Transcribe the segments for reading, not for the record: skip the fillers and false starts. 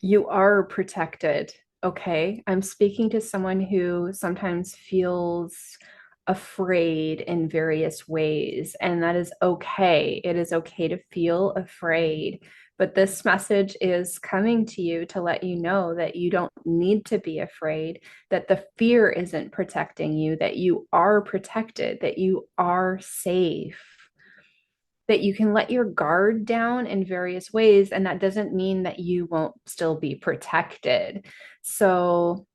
You are protected. Okay. I'm speaking to someone who sometimes feels afraid in various ways, and that is okay. It is okay to feel afraid. But this message is coming to you to let you know that you don't need to be afraid, that the fear isn't protecting you, that you are protected, that you are safe, that you can let your guard down in various ways, and that doesn't mean that you won't still be protected. So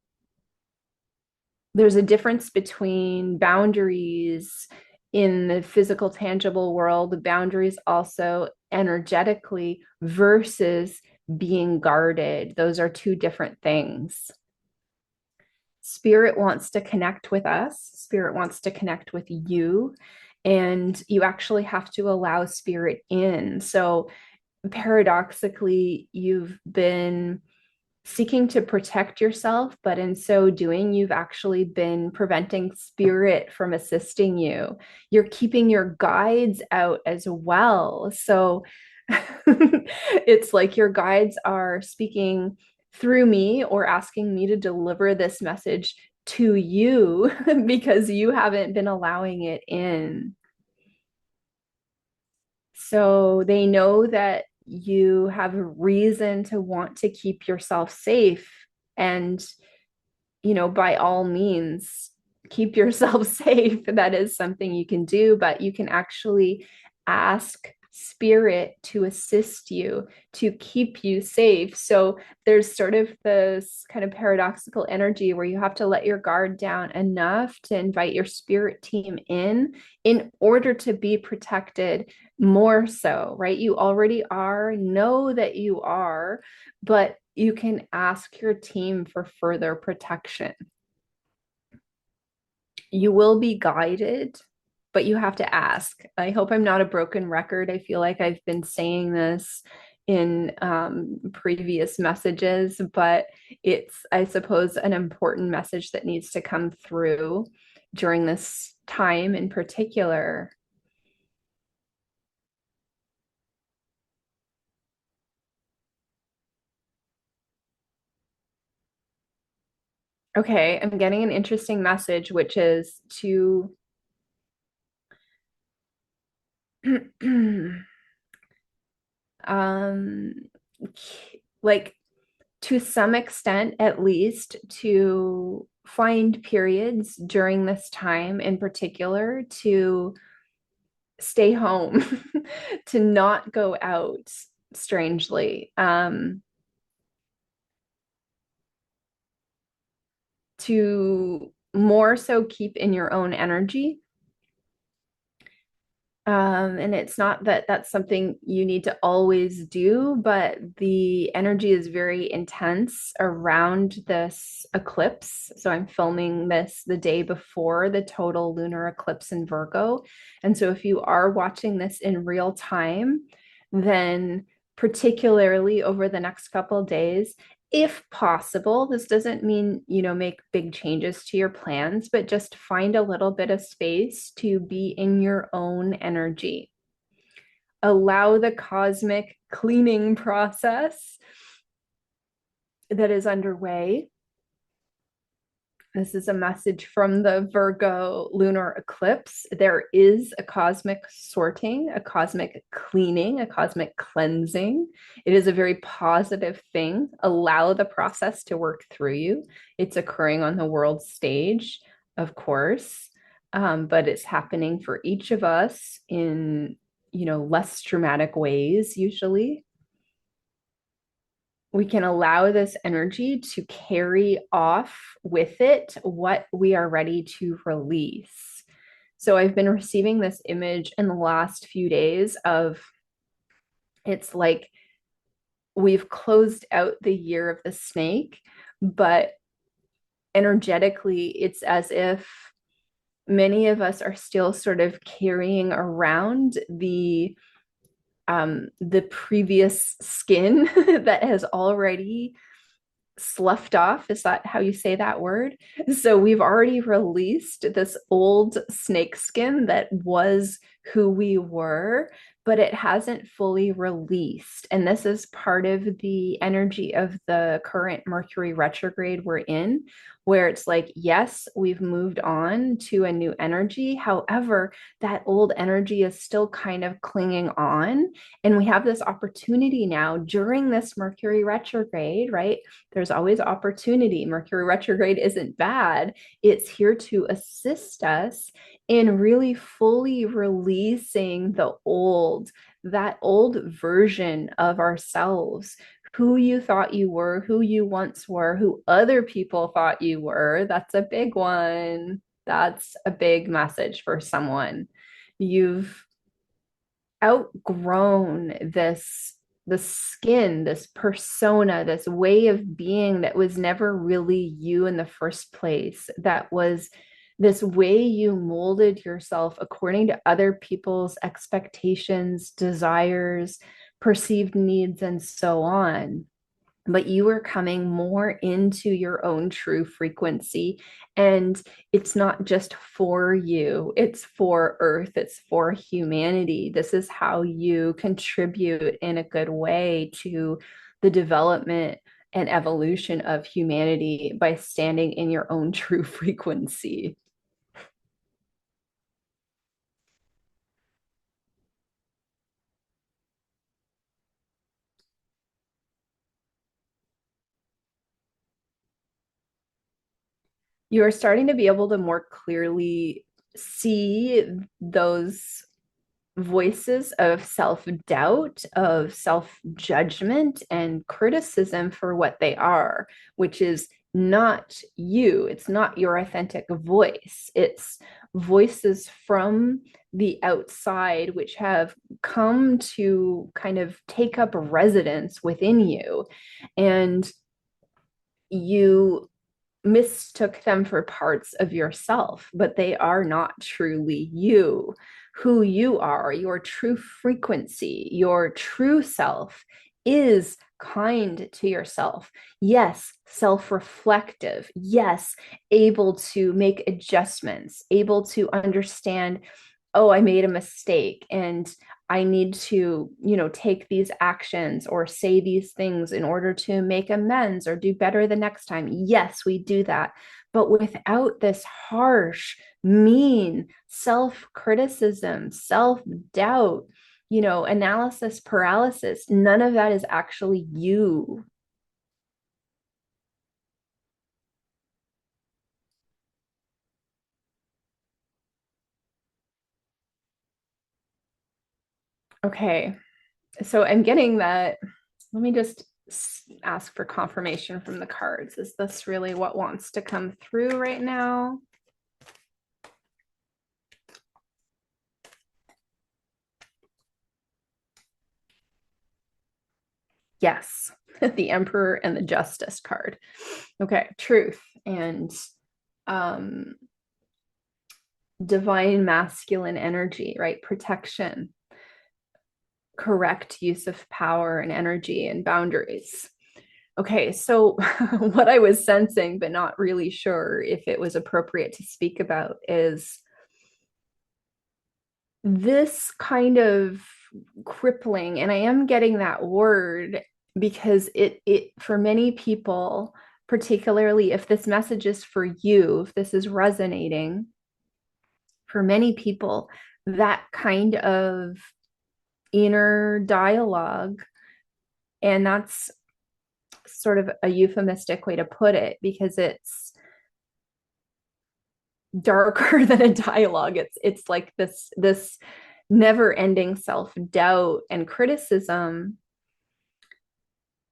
there's a difference between boundaries in the physical, tangible world, boundaries also energetically versus being guarded. Those are two different things. Spirit wants to connect with us, Spirit wants to connect with you, and you actually have to allow Spirit in. So, paradoxically, you've been seeking to protect yourself, but in so doing, you've actually been preventing Spirit from assisting you. You're keeping your guides out as well. So it's like your guides are speaking through me or asking me to deliver this message to you because you haven't been allowing it in. So they know that you have a reason to want to keep yourself safe. And, by all means, keep yourself safe. That is something you can do, but you can actually ask spirit to assist you to keep you safe. So there's sort of this kind of paradoxical energy where you have to let your guard down enough to invite your spirit team in order to be protected more so, right? You already are, know that you are, but you can ask your team for further protection. You will be guided, but you have to ask. I hope I'm not a broken record. I feel like I've been saying this in previous messages, but it's, I suppose, an important message that needs to come through during this time in particular. Okay, I'm getting an interesting message, which is to um like to some extent at least to find periods during this time in particular to stay home to not go out strangely to more so keep in your own energy. And it's not that that's something you need to always do, but the energy is very intense around this eclipse. So I'm filming this the day before the total lunar eclipse in Virgo. And so if you are watching this in real time, then particularly over the next couple of days, if possible, this doesn't mean, make big changes to your plans, but just find a little bit of space to be in your own energy. Allow the cosmic cleaning process that is underway. This is a message from the Virgo lunar eclipse. There is a cosmic sorting, a cosmic cleaning, a cosmic cleansing. It is a very positive thing. Allow the process to work through you. It's occurring on the world stage, of course, but it's happening for each of us in, less dramatic ways usually. We can allow this energy to carry off with it what we are ready to release. So I've been receiving this image in the last few days of it's like we've closed out the year of the snake, but energetically, it's as if many of us are still sort of carrying around the previous skin that has already sloughed off. Is that how you say that word? So we've already released this old snake skin that was who we were, but it hasn't fully released. And this is part of the energy of the current Mercury retrograde we're in, where it's like, yes, we've moved on to a new energy. However, that old energy is still kind of clinging on. And we have this opportunity now during this Mercury retrograde, right? There's always opportunity. Mercury retrograde isn't bad, it's here to assist us in really fully releasing that old version of ourselves, who you thought you were, who you once were, who other people thought you were. That's a big one. That's a big message for someone. You've outgrown this skin, this persona, this way of being that was never really you in the first place, that was this way you molded yourself according to other people's expectations, desires, perceived needs, and so on. But you are coming more into your own true frequency. And it's not just for you, it's for Earth, it's for humanity. This is how you contribute in a good way to the development and evolution of humanity by standing in your own true frequency. You are starting to be able to more clearly see those voices of self doubt, of self judgment, and criticism for what they are, which is not you. It's not your authentic voice. It's voices from the outside which have come to kind of take up residence within you. And you mistook them for parts of yourself, but they are not truly you. Who you are, your true frequency, your true self is kind to yourself. Yes, self reflective. Yes, able to make adjustments, able to understand, oh, I made a mistake and I need to, take these actions or say these things in order to make amends or do better the next time. Yes, we do that. But without this harsh, mean self criticism, self doubt, analysis paralysis, none of that is actually you. Okay. So I'm getting that. Let me just ask for confirmation from the cards. Is this really what wants to come through right now? Yes, the Emperor and the Justice card. Okay, truth and um, divine masculine energy, right? Protection, correct use of power and energy and boundaries. Okay, so what I was sensing, but not really sure if it was appropriate to speak about, is this kind of crippling, and I am getting that word because it for many people, particularly if this message is for you, if this is resonating for many people, that kind of inner dialogue, and that's sort of a euphemistic way to put it because it's darker than a dialogue. It's like this never ending self doubt and criticism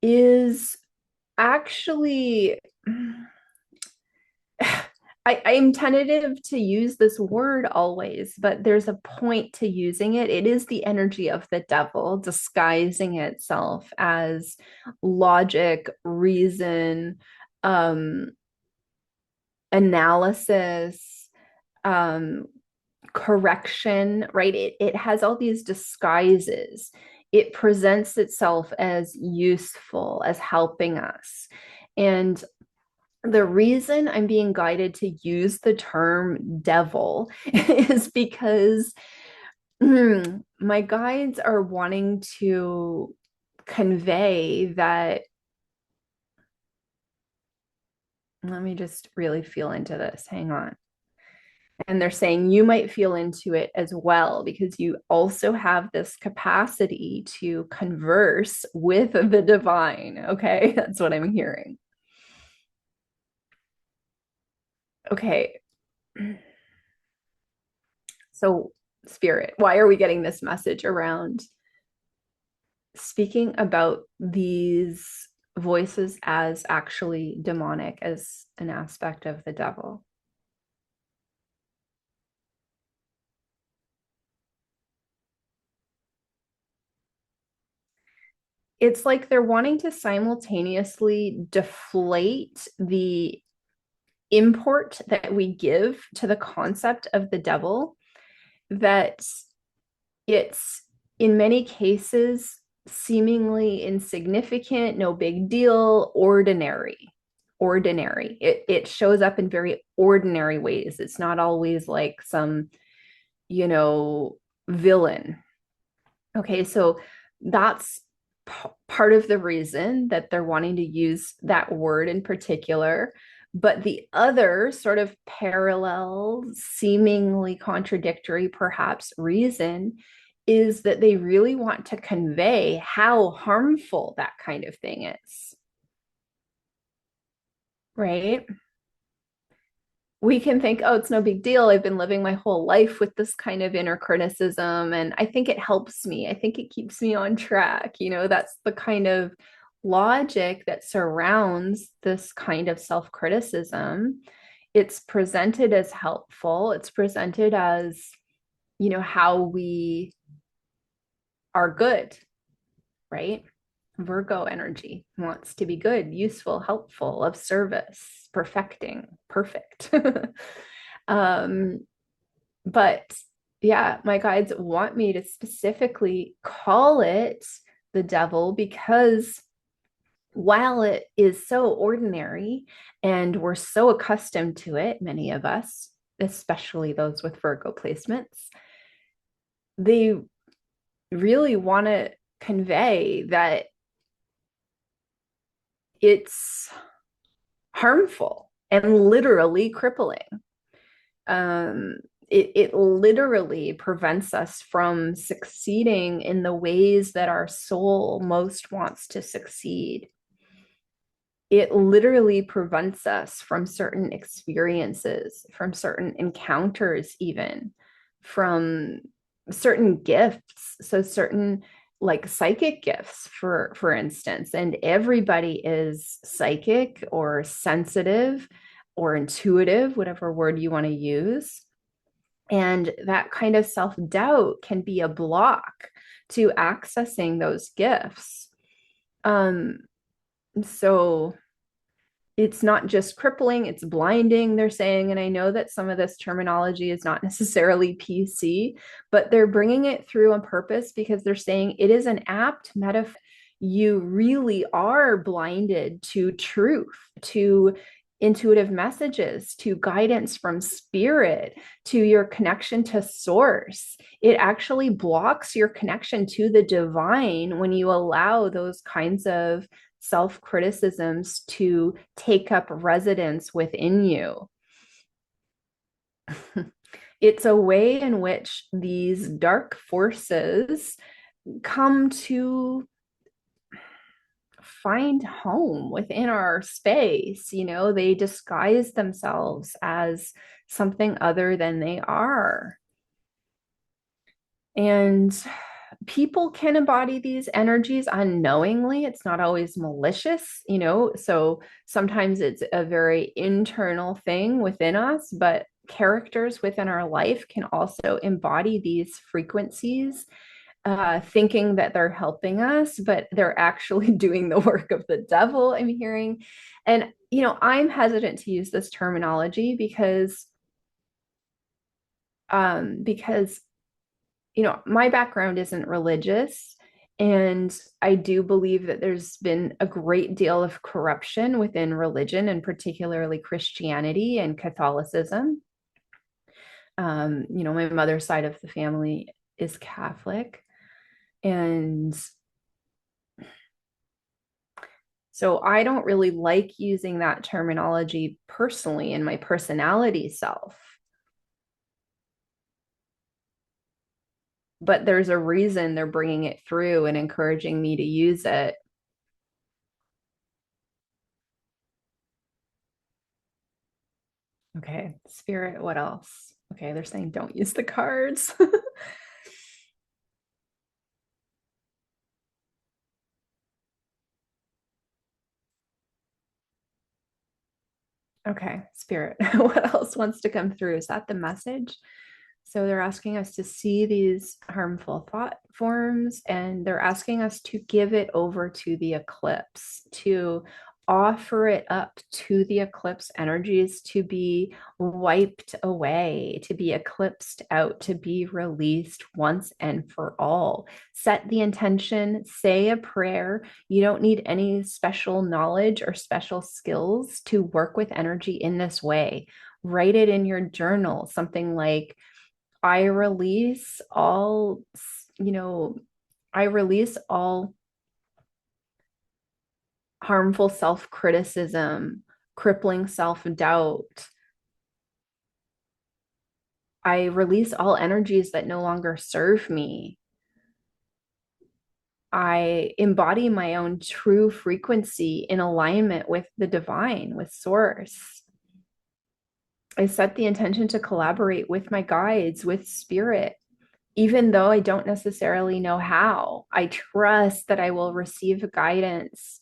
is actually I am tentative to use this word always, but there's a point to using it. It is the energy of the devil disguising itself as logic, reason, um, analysis, um, correction, right? It has all these disguises. It presents itself as useful, as helping us. And the reason I'm being guided to use the term devil is because My guides are wanting to convey that. Let me just really feel into this. Hang on. And they're saying you might feel into it as well because you also have this capacity to converse with the divine. Okay. That's what I'm hearing. Okay. So, spirit, why are we getting this message around speaking about these voices as actually demonic, as an aspect of the devil? It's like they're wanting to simultaneously deflate the import that we give to the concept of the devil, that it's in many cases seemingly insignificant, no big deal, ordinary. Ordinary. It shows up in very ordinary ways. It's not always like some, you know, villain. Okay, so that's part of the reason that they're wanting to use that word in particular. But the other sort of parallel, seemingly contradictory, perhaps, reason is that they really want to convey how harmful that kind of thing is, right? We can think, oh, it's no big deal. I've been living my whole life with this kind of inner criticism, and I think it helps me. I think it keeps me on track. That's the kind of logic that surrounds this kind of self criticism. It's presented as helpful, it's presented as, how we are good, right? Virgo energy wants to be good, useful, helpful, of service, perfecting, perfect. um, but yeah, my guides want me to specifically call it the devil because while it is so ordinary and we're so accustomed to it, many of us, especially those with Virgo placements, they really want to convey that it's harmful and literally crippling. Um, it literally prevents us from succeeding in the ways that our soul most wants to succeed. It literally prevents us from certain experiences, from certain encounters, even from certain gifts. So certain like psychic gifts, for instance, and everybody is psychic or sensitive or intuitive, whatever word you want to use. And that kind of self-doubt can be a block to accessing those gifts. Um, so it's not just crippling, it's blinding, they're saying. And I know that some of this terminology is not necessarily PC, but they're bringing it through on purpose because they're saying it is an apt metaphor. You really are blinded to truth, to intuitive messages, to guidance from spirit, to your connection to source. It actually blocks your connection to the divine when you allow those kinds of self criticisms to take up residence within you. It's a way in which these dark forces come to find home within our space. They disguise themselves as something other than they are. And people can embody these energies unknowingly. It's not always malicious, so sometimes it's a very internal thing within us, but characters within our life can also embody these frequencies, thinking that they're helping us, but they're actually doing the work of the devil, I'm hearing. And I'm hesitant to use this terminology because my background isn't religious, and I do believe that there's been a great deal of corruption within religion, and particularly Christianity and Catholicism. My mother's side of the family is Catholic. And so I don't really like using that terminology personally in my personality self. But there's a reason they're bringing it through and encouraging me to use it. Okay, spirit, what else? Okay, they're saying don't use the cards. Okay, spirit, what else wants to come through? Is that the message? So they're asking us to see these harmful thought forms, and they're asking us to give it over to the eclipse, to offer it up to the eclipse energies to be wiped away, to be eclipsed out, to be released once and for all. Set the intention, say a prayer. You don't need any special knowledge or special skills to work with energy in this way. Write it in your journal, something like, I release all, you know, I release all harmful self criticism, crippling self doubt. I release all energies that no longer serve me. I embody my own true frequency in alignment with the divine, with source. I set the intention to collaborate with my guides, with spirit, even though I don't necessarily know how. I trust that I will receive guidance,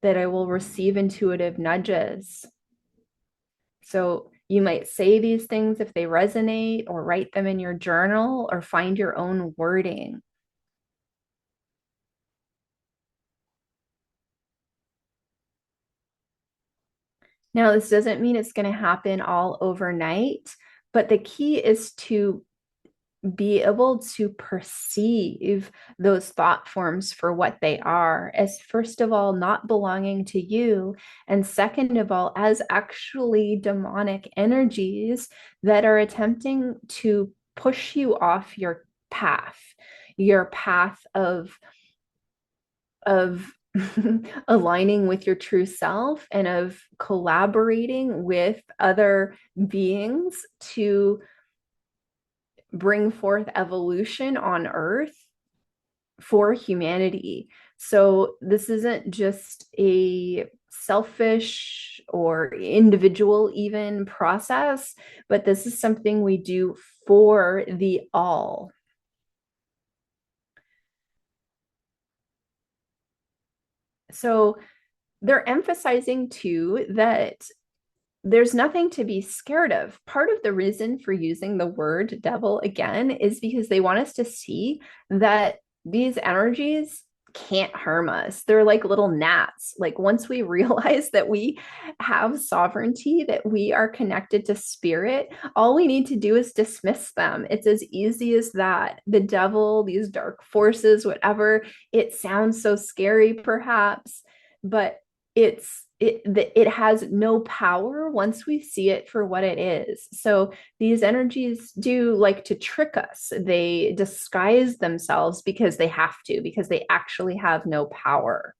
that I will receive intuitive nudges. So you might say these things if they resonate, or write them in your journal, or find your own wording. Now, this doesn't mean it's going to happen all overnight, but the key is to be able to perceive those thought forms for what they are, as first of all, not belonging to you, and second of all, as actually demonic energies that are attempting to push you off your path of aligning with your true self and of collaborating with other beings to bring forth evolution on Earth for humanity. So this isn't just a selfish or individual even process, but this is something we do for the all. So they're emphasizing too that there's nothing to be scared of. Part of the reason for using the word devil again is because they want us to see that these energies can't harm us. They're like little gnats. Like once we realize that we have sovereignty, that we are connected to spirit, all we need to do is dismiss them. It's as easy as that. The devil, these dark forces, whatever, it sounds so scary perhaps, but it has no power once we see it for what it is. So these energies do like to trick us. They disguise themselves because they have to, because they actually have no power.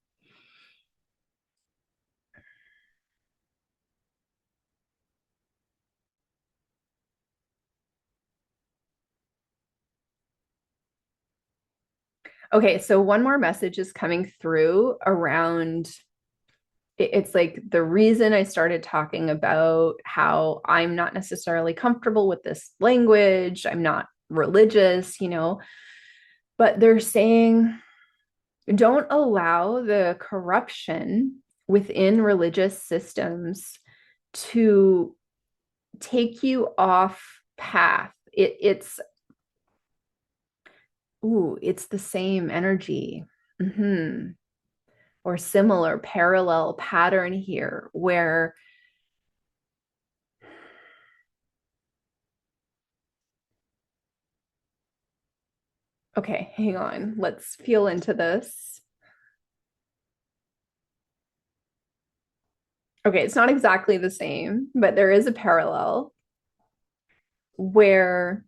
Okay, so one more message is coming through around, it's like the reason I started talking about how I'm not necessarily comfortable with this language. I'm not religious, but they're saying don't allow the corruption within religious systems to take you off path. It's the same energy. Mm-hmm. Or similar parallel pattern here where, okay, hang on, let's feel into this. Okay, it's not exactly the same, but there is a parallel where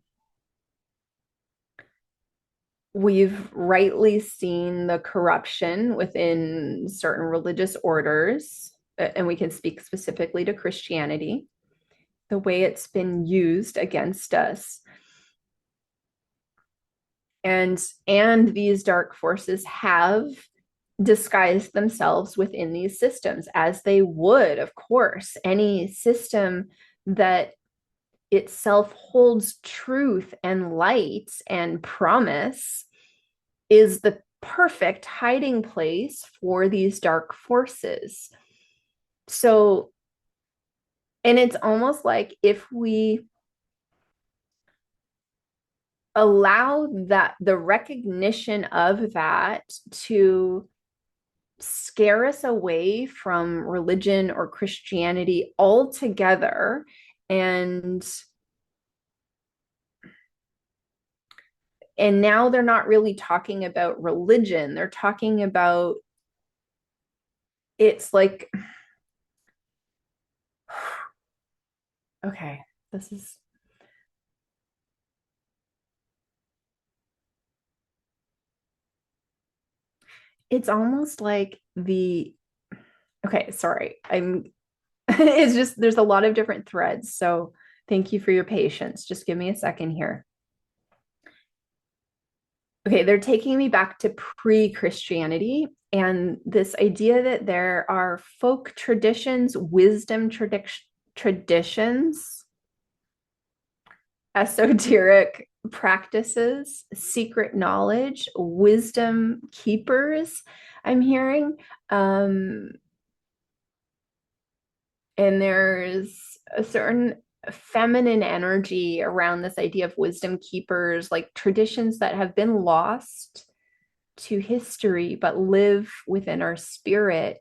we've rightly seen the corruption within certain religious orders, and we can speak specifically to Christianity, the way it's been used against us. And these dark forces have disguised themselves within these systems, as they would, of course. Any system that itself holds truth and light and promise is the perfect hiding place for these dark forces. So, and it's almost like if we allow that, the recognition of that, to scare us away from religion or Christianity altogether. And now they're not really talking about religion. They're talking about, it's like, okay, this is, it's almost like okay, sorry. It's just, there's a lot of different threads. So thank you for your patience. Just give me a second here. Okay, they're taking me back to pre-Christianity and this idea that there are folk traditions, wisdom traditions, esoteric practices, secret knowledge, wisdom keepers, I'm hearing. And there's a certain feminine energy around this idea of wisdom keepers, like traditions that have been lost to history but live within our spirit.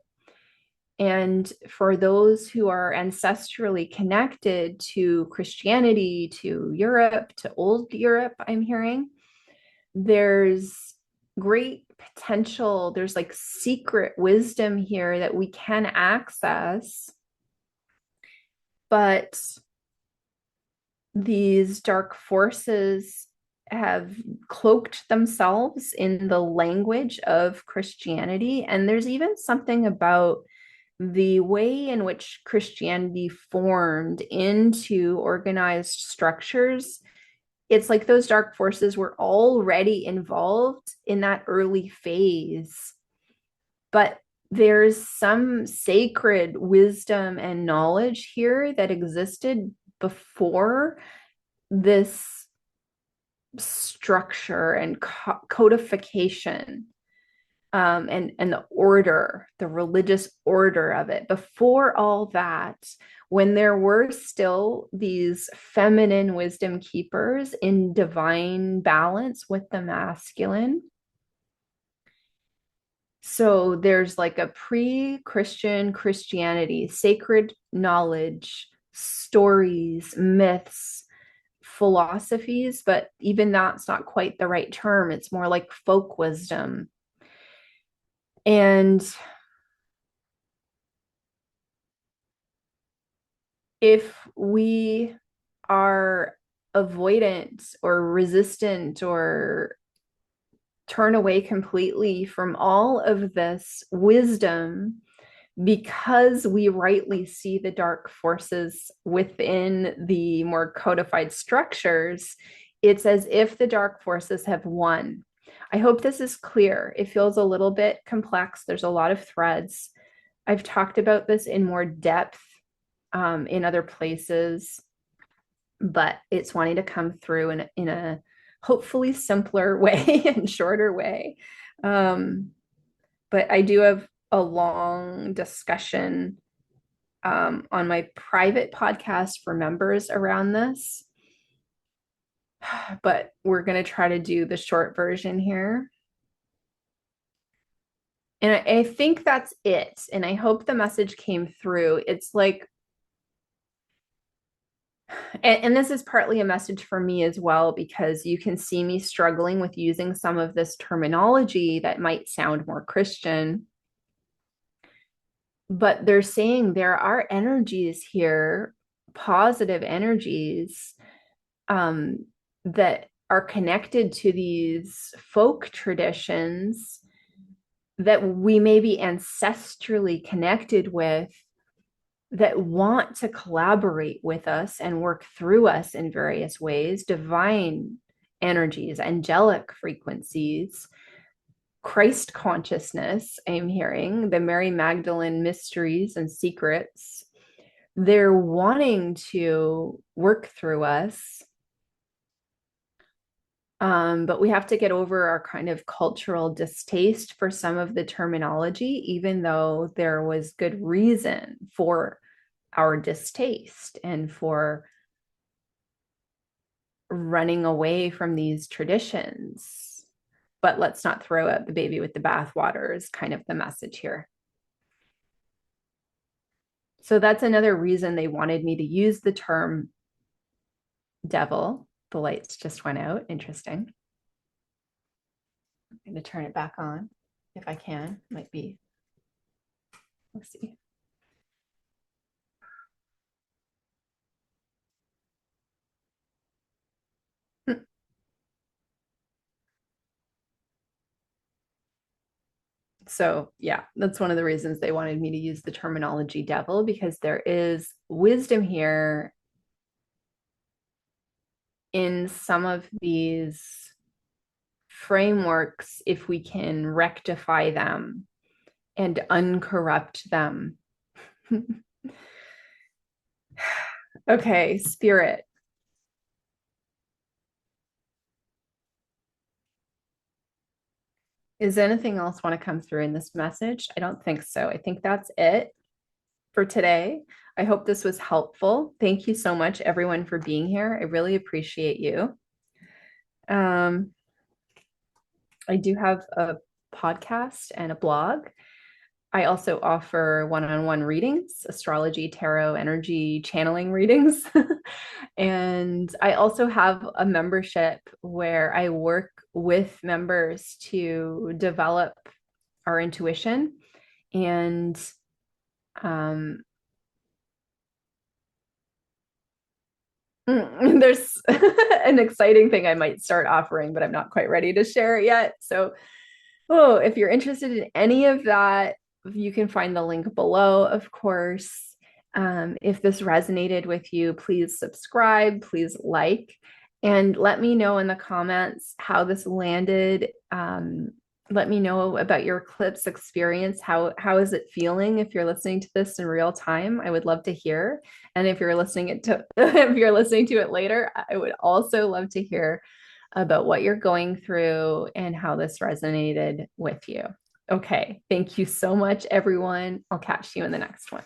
And for those who are ancestrally connected to Christianity, to Europe, to old Europe, I'm hearing, there's great potential. There's like secret wisdom here that we can access. But these dark forces have cloaked themselves in the language of Christianity. And there's even something about the way in which Christianity formed into organized structures. It's like those dark forces were already involved in that early phase. But there's some sacred wisdom and knowledge here that existed before this structure and codification, and the order, the religious order of it. Before all that, when there were still these feminine wisdom keepers in divine balance with the masculine. So there's like a pre-Christian Christianity, sacred knowledge, stories, myths, philosophies, but even that's not quite the right term. It's more like folk wisdom. And if we are avoidant or resistant or turn away completely from all of this wisdom because we rightly see the dark forces within the more codified structures, it's as if the dark forces have won. I hope this is clear. It feels a little bit complex. There's a lot of threads. I've talked about this in more depth in other places, but it's wanting to come through in a hopefully simpler way and shorter way. But I do have a long discussion on my private podcast for members around this. But we're going to try to do the short version here. And I think that's it. And I hope the message came through. It's like, and this is partly a message for me as well, because you can see me struggling with using some of this terminology that might sound more Christian. But they're saying there are energies here, positive energies, that are connected to these folk traditions that we may be ancestrally connected with, that want to collaborate with us and work through us in various ways, divine energies, angelic frequencies, Christ consciousness. I'm hearing the Mary Magdalene mysteries and secrets. They're wanting to work through us. But we have to get over our kind of cultural distaste for some of the terminology, even though there was good reason for our distaste and for running away from these traditions. But let's not throw out the baby with the bathwater is kind of the message here. So that's another reason they wanted me to use the term devil. The lights just went out. Interesting. I'm going to turn it back on if I can. Might be. Let's see. So, yeah, that's one of the reasons they wanted me to use the terminology devil, because there is wisdom here in some of these frameworks if we can rectify them and uncorrupt them. Okay, spirit. Is anything else want to come through in this message? I don't think so. I think that's it for today. I hope this was helpful. Thank you so much, everyone, for being here. I really appreciate you. I do have a podcast and a blog. I also offer one-on-one readings, astrology, tarot, energy, channeling readings. And I also have a membership where I work with members to develop our intuition. And there's an exciting thing I might start offering, but I'm not quite ready to share it yet. So, oh, if you're interested in any of that, you can find the link below, of course. If this resonated with you, please subscribe, please like, and let me know in the comments how this landed. Let me know about your eclipse experience. How is it feeling if you're listening to this in real time? I would love to hear. And if you're listening to if you're listening to it later, I would also love to hear about what you're going through and how this resonated with you. Okay, thank you so much, everyone. I'll catch you in the next one.